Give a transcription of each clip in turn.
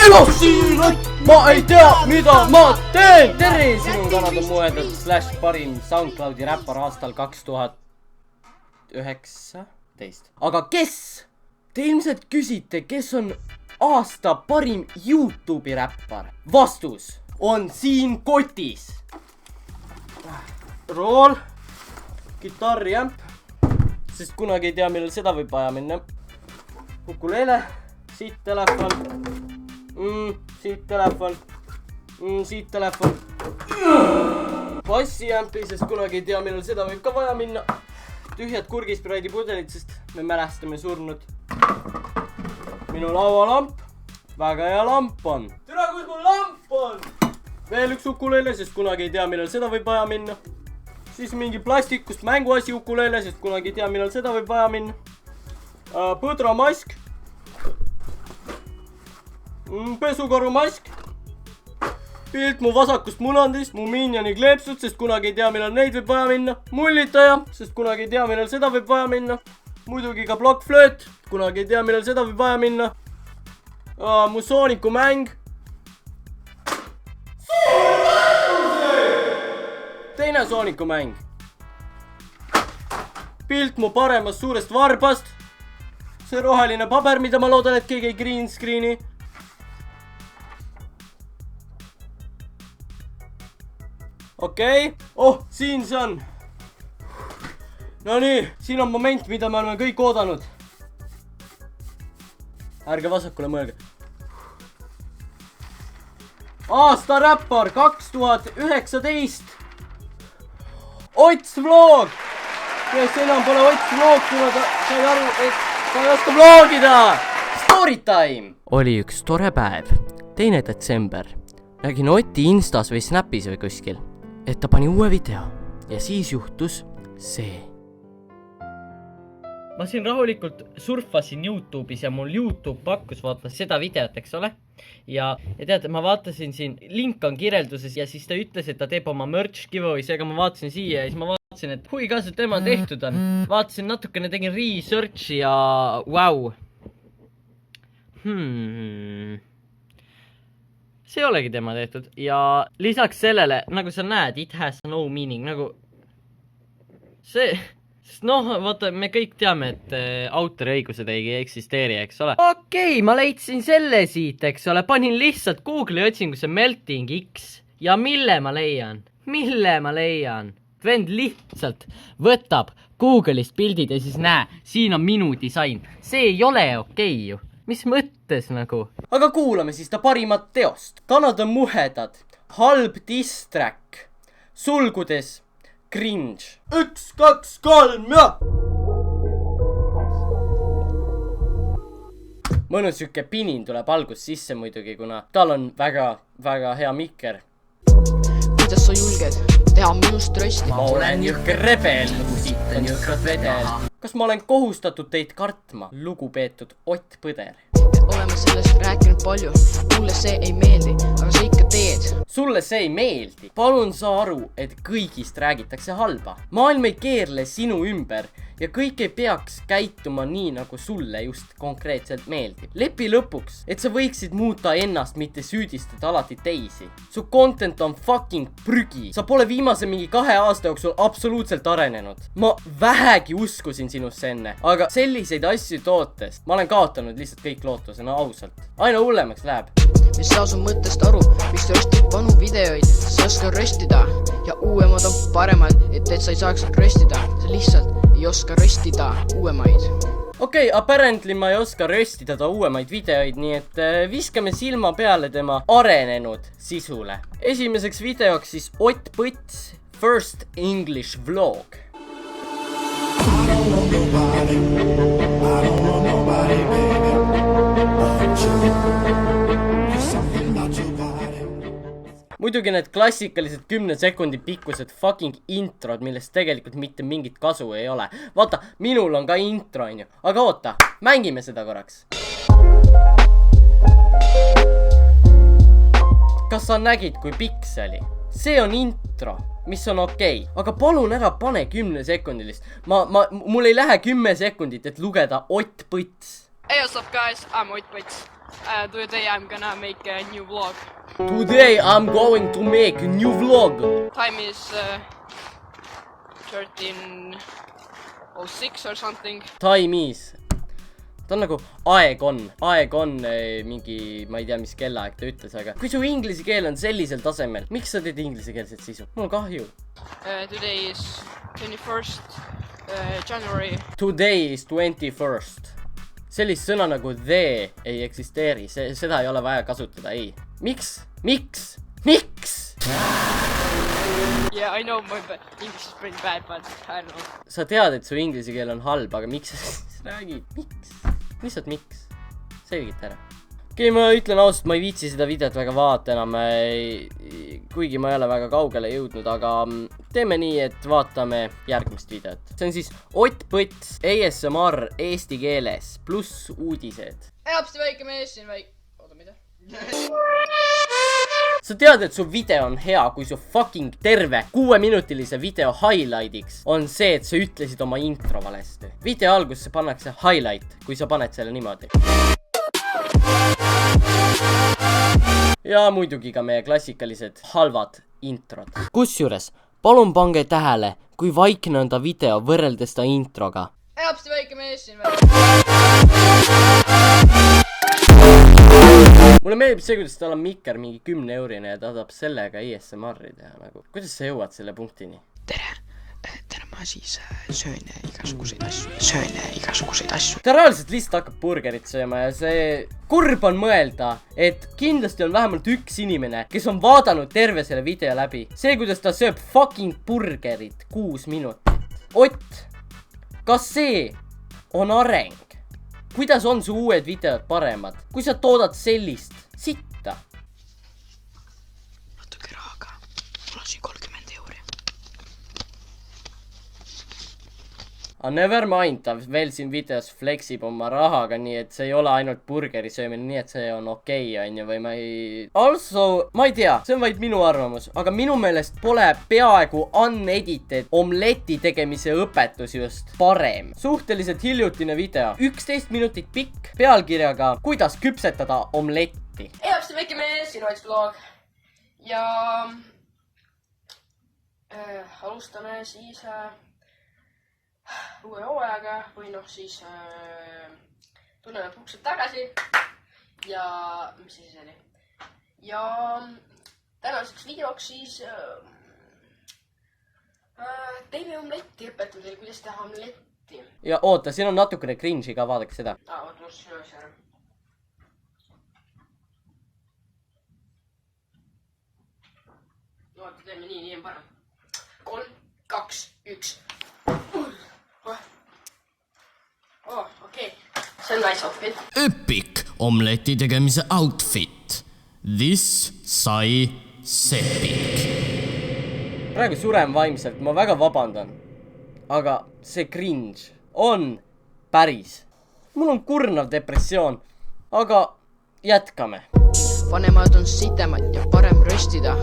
elas siin, ma ei tea, mida ma teen. Tere, sinu tänad on mõeldud Slash parim SoundCloudi räppar aastal 2019. Aga kes? Te ilmselt küsite, kes on aasta parim YouTube'i räppar. Vastus on siin kotis. Rool, kitarrijämp, sest kunagi ei tea, millal seda võib vaja minna. Ukulele, siit telefon, siit telefon, siit telefon. Bassijämpi, sest kunagi ei tea, millal seda võib ka vaja minna. Tühjad kurgispraidi pudelid, sest me mälestame surnud. Minu laualamp, väga hea lamp on. Tere, kus mul lamp on? Veel üks ukulele, sest kunagi ei tea, millal seda võib vaja minna. Siis mingi plastikust mänguasi ukulele, sest kunagi ei tea, millal seda võib vaja minna. Põdramask, pesukarumask, pilt mu vasakust munandist, mu miinioni kleepsud, sest kunagi ei tea, millal neid võib vaja minna. Mullitaja, sest kunagi ei tea, millal seda võib vaja minna. Muidugi ka plokkflööt, kunagi ei tea, millal seda võib vaja minna. Mu Sooniku mäng. Teine Sooniku mäng. Pilt mu paremast suurest varbast. See roheline paber, mida ma loodan, et keegi ei green screeni. Okei. Oh, siin see on. No nii, siin on moment, mida me oleme kõik oodanud. Ärge vasakule mõelge. Aasta räppar 2019. Ots vlog. Kes enam pole Ots vlog, kuna ta sai aru, et ta ei oska vlogida. Storytime. Oli üks tore päev, 2. detsember. Nägin Oti Instas või Snapis või kuskil, et ta pani uue video ja siis juhtus see. Ma siin rahulikult surfasin YouTube'is ja mul YouTube pakkus vaata seda videot, eks ole? Ja tead, ma vaatasin siin, link on kirjelduses ja siis ta ütles, et ta teeb oma merch giveaway, seega ma vaatasin siia ja siis ma vaatasin, et kui ka see tema tehtud on. Vaatasin natukene, tegin researchi ja wow. See ei olegi tema tehtud ja lisaks sellele, nagu sa näed, it has no meaning, nagu see... Noh, vaata, me kõik teame, et autoriõigused ei eksisteeri, eks ole. Okei, ma leidsin selle siit, eks ole. Panin lihtsalt Google'i otsingusse Melting X. Ja mille ma leian? Vend lihtsalt võtab Google'ist pildid ja siis näe, siin on minu disain. See ei ole okei ju. Mis mõttes nagu? Aga kuulame siis ta parimat teost. Kanad on muhedad. Halb diss-track. Sulgudes. Cringe. 1, 2, 3 ja! Mõnus süke pinin tuleb algus sisse muidugi, kuna tal on väga hea mikker. Kuidas sa julged teha minust rösti? Ma olen jõhker rebel, nagu siit on jõhkrad vedel. Kas ma olen kohustatud teid kartma, lugupeetud Ott Põder? Oleme sellest rääkinud palju, mulle see ei meeldi, aga sa ikka teed. Sulle see ei meeldi? Palun saa aru, et kõigist räägitakse halba. Maailm ei keerle sinu ümber ja kõik ei peaks käituma nii, nagu sulle just konkreetselt meeldib. Lepi lõpuks, et sa võiksid muuta ennast, mitte süüdistada alati teisi. Su content on fucking prügi. Sa pole viimase mingi 2 aasta jooksul absoluutselt arenenud. Ma vähegi uskusin sinusse enne, aga selliseid asju tootes ma olen kaotanud lihtsalt kõik lootusena ausalt. Aina hullemaks läheb. Mis saa su mõttest aru, miks te röstid vanu videoid, sa oska röstida ja uuemad on paremad, et sa ei saaks röstida, sa lihtsalt ei oska röstida uuemaid. Okei, apparently ma ei oska röstida ta uuemaid videoid, nii et viskame silma peale tema arenenud sisule. Esimeseks videoks siis Ott Põts First English Vlog. I don't know nobody, baby. Muidugi need klassikalised 10 sekundi pikkused fucking introd, millest tegelikult mitte mingit kasu ei ole. Vaata, minul on ka intro, on ju. Aga oota, mängime seda korraks. Kas sa nägid, kui pikk see oli? See on intro, mis on okei. Aga palun ära pane 10 sekundilist. Mul ei lähe 10 sekundit, et lugeda Ott Põts. Hey, what's up guys, I'm Oitpits. Today I'm gonna make a new vlog. Today I'm going to make a new vlog. Time is 13:06 or something. Time is. Ta on nagu aeg on mingi, ma ei tea, mis kellaaeg ta ütles, aga kui su inglise keel on sellisel tasemel, miks sa teed inglisekeelset sisu? Mul on kahju. Today is 21st January. Today is 21st. Sellist sõna nagu the ei eksisteeri, seda ei ole vaja kasutada, ei. Miks? Yeah, I know my English is pretty bad, but I don't know. Sa tead, et su inglise keel on halb, aga miks sa siis räägid? Miks? Lihtsalt miks? Selgita ära. Okei, ma ütlen ausalt, ma ei viitsi seda videot väga vaata enam, kuigi ma ei ole väga kaugele jõudnud, aga teeme nii, et vaatame järgmist videot. See on siis Ottpõts ASMR eesti keeles pluss uudised. Hopsti väike mees siin Oota, mida? Sa tead, et su video on hea, kui su fucking terve 6-minutilise video highlightiks on see, et sa ütlesid oma intro valesti. Video algusse pannakse highlight, kui sa paned selle niimoodi. Ja muidugi ka meie klassikalised halvad introd. Kusjuures, palun pange tähele, kui vaikne on ta video võrreldes ta introga. Hopsti väike mees siin Mulle meeldib see, kuidas tal on mikker mingi 10-eurine ja ta tahab sellega ASMR-i teha nagu. Kuidas sa jõuad selle punktini? Tere, ma siis söön igasuguseid asju. Ta reaalselt lihtsalt hakkab burgerit sööma ja see kurb on mõelda, et kindlasti on vähemalt üks inimene, kes on vaadanud terve selle video läbi. See, kuidas ta sööb fucking burgerit 6 minutit. Ott, kas see on areng? Kuidas on su uued videod paremad? Kui sa toodad sellist sitta? Natuke rahaga. Mul on siin 30 euri. Never mind, ta veel siin videos flexib oma rahaga, nii et see ei ole ainult burgeri söömine, nii et see on okei, on ju, või ma ei... Also, ma ei tea, see on vaid minu arvamus, aga minu meelest pole peaaegu unedited omleti tegemise õpetus just parem. Suhteliselt hiljutine video, 11 minutit pikk, pealkirjaga kuidas küpsetada omletti. Hopsti väike mees, sinu vlog. Ja alustame siis uue hooajaga või noh siis tunneme puksed tagasi ja mis see siis oli ja tänaseks videoks siis teeme omletti õpetusel, kuidas teha omletti. Ja oota, siin on natukene cringe'i ka, vaadake seda. Oota, ma sinu asja ära. Oota, teeme nii on parem. 3, 2, 1. Okei. See on nice outfit. Epic omleti tegemise outfit. This sai sepik. Praegu surem vaimselt, ma väga vabandan. Aga see cringe on päris. Mul on kurnav depressioon. Aga jätkame. Vanemad on sitemad ja parem röstida.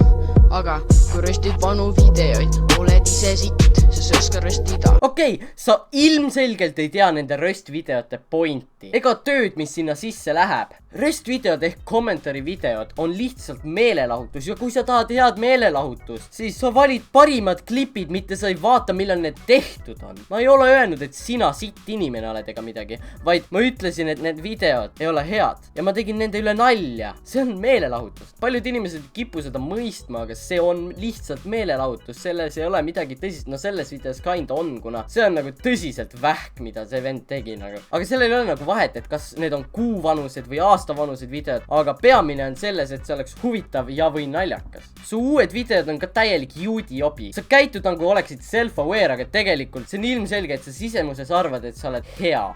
Aga kui röstid vanu videoid, oled ise sitt, sa sööks ka röstida. Okei, sa ilmselgelt ei tea nende röstvideote pointi ega tööd, mis sinna sisse läheb. Röstvideod ehk kommentaari videod on lihtsalt meelelahutus ja kui sa tahad head meelelahutust, siis sa valid parimad klipid, mitte sa ei vaata, millal need tehtud on. Ma ei ole öelnud, et sina sitt inimene oled ega midagi, vaid ma ütlesin, et need videod ei ole head ja ma tegin nende üle nalja. See on meelelahutus. Paljud inimesed ei kipu seda mõistma, aga see on lihtsalt meelelahutus, selles ei ole midagi tõsist. No selles videos kinda on, kuna see on nagu tõsiselt vähk, mida see vend tegi nagu. Aga sellel ei ole nagu vahet, et kas need on kuuvanused või aastavanused videod, aga peamine on selles, et see oleks huvitav ja või naljakas. Su uued videod on ka täielik juudi jobi. Sa käitud nagu oleksid self-aware, aga tegelikult see on ilmselge, et sa sisemuses arvad, et sa oled hea.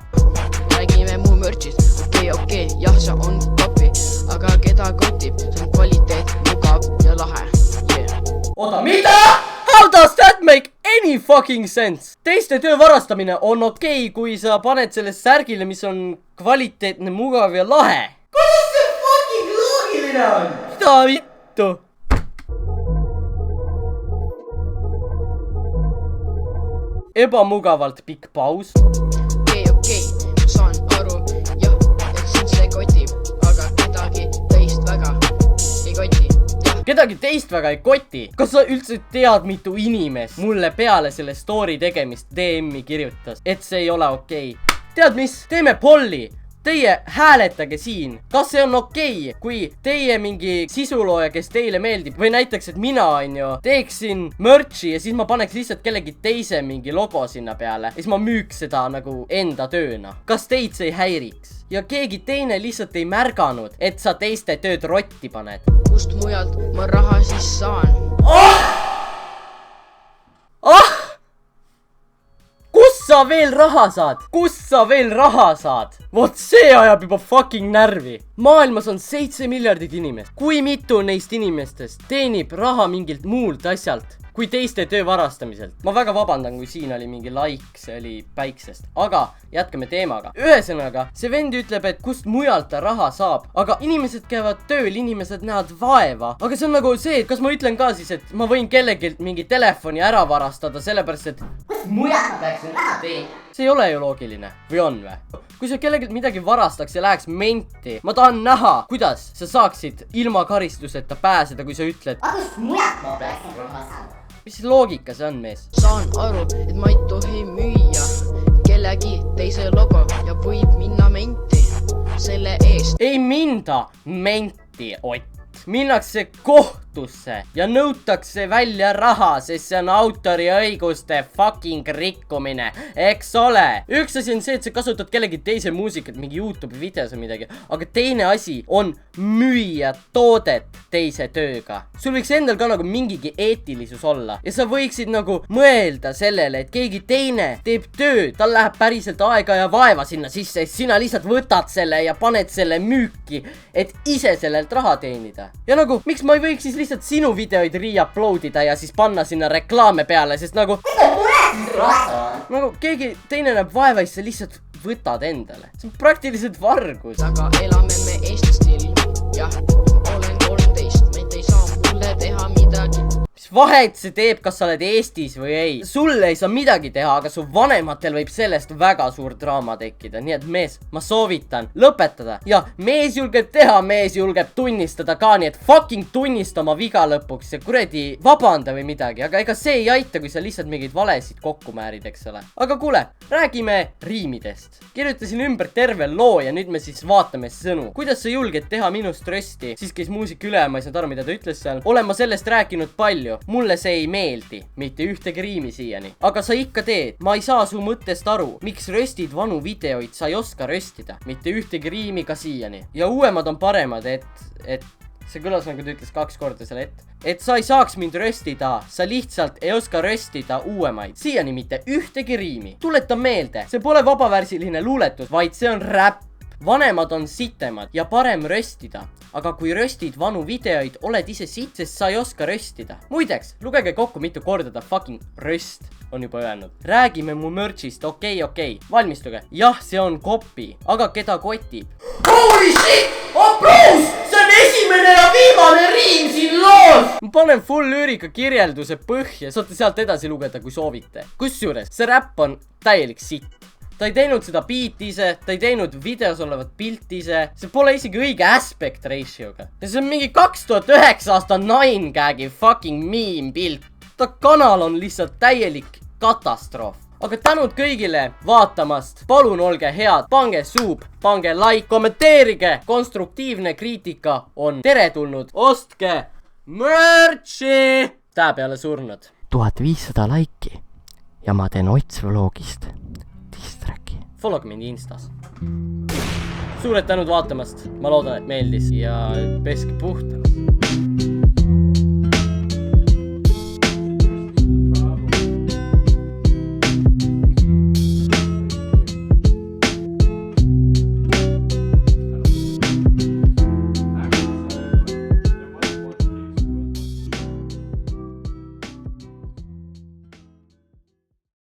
Räägime muu mürtsid, okei, jah, see on kopi, aga keda kotib, see on kvaliteet, mugav ja lahe. Oota, mida? How does that make any fucking sense? Teiste töö varastamine on okei, kui sa paned sellest särgile, mis on kvaliteetne, mugav ja lahe. Kuidas see fucking loogiline on? Mida vittu? Ebamugavalt pikk paus. Okei, ma saan aru, jah, kedagi teist väga ei koti. Kas sa üldse tead, mitu inimest mulle peale selle story tegemist DM-i kirjutas, et see ei ole okei? Tead mis? Teeme polli. Teie hääletage siin, kas see on okei, kui teie mingi sisulooja, kes teile meeldib, või näiteks, et mina, teeksin merch'i ja siis ma paneks lihtsalt kellegi teise mingi logo sinna peale ja siis ma müüks seda nagu enda tööna. Kas teid see ei häiriks? Ja keegi teine lihtsalt ei märganud, et sa teiste tööd rotti paned. Kust mujalt ma raha siis saan? Kus sa veel raha saad? Kus sa veel raha saad? Vot see ajab juba fucking närvi. Maailmas on 7 miljardit inimest. Kui mitu neist inimestest teenib raha mingilt muult asjalt kui teiste töö varastamiselt? Ma väga vabandan, kui siin oli mingi like, see oli päiksest. Aga jätkame teemaga. Ühesõnaga, see vend ütleb, et kust mujalt ta raha saab. Aga inimesed käivad tööl, inimesed näevad vaeva. Aga see on nagu see, et kas ma ütlen ka siis, et ma võin kellegilt mingi telefoni ära varastada, sellepärast et mujalt ma peaksin raha teenima. See ei ole ju loogiline. Või on või? Kui sa kellegilt midagi varastaks ja läheks menti, ma tahan näha, kuidas sa saaksid ilma karistuseta pääseda, kui sa ütled, aga kust mujalt ma peaksin raha saada? Mis loogika see on, mees? Saan aru, et ma ei tohi müüa kellegi teise logo ja võib minna menti selle eest. Ei minda menti, Ott. Minnakse kohtusse ja nõutakse välja raha, sest see on autoriõiguste fucking rikkumine, eks ole? Üks asi on see, et sa kasutad kellegi teise muusikat, mingi YouTube videos või midagi, aga teine asi on müüa toodet teise tööga. Sul võiks endal ka nagu mingigi eetilisus olla ja sa võiksid nagu mõelda sellele, et keegi teine teeb tööd, tal läheb päriselt aega ja vaeva sinna sisse, sina lihtsalt võtad selle ja paned selle müüki, et ise sellelt raha teenida. Ja nagu, miks ma ei võiks siis lihtsalt sinu videoid re-upload ida ja siis panna sinna reklaame peale, sest nagu keegi teine näeb vaeva ja siis sa lihtsalt võtad endale. See on praktiliselt vargus. Aga elame me Eesti stil. Jah, olen 13, meid ei saa mulle teha midagi. Mis vahet see teeb, kas sa oled Eestis või ei? Sulle ei saa midagi teha, aga su vanematel võib sellest väga suur draama tekkida. Nii et mees, ma soovitan lõpetada. Ja mees julgeb teha, mees julgeb tunnistada ka, nii et fucking tunnista oma viga lõpuks ja kuredi vabanda või midagi. Aga ega see ei aita, kui sa lihtsalt mingeid valesid kokku määrid, eks ole. Aga kuule, räägime riimidest. Kirjutasin ümber terve loo ja nüüd me siis vaatame sõnu. Kuidas sa julged teha minust rösti? Siis käis muusik üle ja ma ei saanud aru, mida ta ütles seal. Olen ma sellest rääkinud palju. Mulle see ei meeldi, mitte ühtegi riimi siiani. Aga sa ikka teed, ma ei saa su mõttest aru, miks röstid vanu videoid, sa ei oska röstida. Mitte ühtegi riimi ka siiani. Ja uuemad on paremad, et see kõlas nagu ta ütles 2 korda selle et sa ei saaks mind röstida, sa lihtsalt ei oska röstida uuemaid. Siiani mitte ühtegi riimi. Tuleta meelde, see pole vabavärsiline luuletus, vaid see on räpp. Vanemad on sitemad ja parem röstida. Aga kui röstid vanu videoid, oled ise sitt, sest sa ei oska röstida. Muideks, lugege kokku, mitu korda ta fucking röst on juba öelnud. Räägime mu merch'ist, okei. Valmistuge. Jah, see on kopi, aga keda kotib? Holy shit! Aplaus! See on esimene ja viimane riim siin loos! Ma panen full lüürika kirjelduse põhja, saate sealt edasi lugeda, kui soovite. Kusjuures, see räpp on täielik sitt. Ta ei teinud seda beat'i ise, ta ei teinud videos olevat pilti ise, see pole isegi õige aspect ratio'ga. Ja see on mingi 2009 aasta 9gagi fucking meme pilt. Ta kanal on lihtsalt täielik katastroof. Aga tänud kõigile vaatamast, palun olge head, pange sub, pange like, kommenteerige, konstruktiivne kriitika on teretulnud, ostke merch'i! Tää peale surnud. 1500 laiki ja ma teen otsvlogist distracki. Followge mind Instas. Suured tänud vaatamast, ma loodan, et meeldis ja peske puhtalt.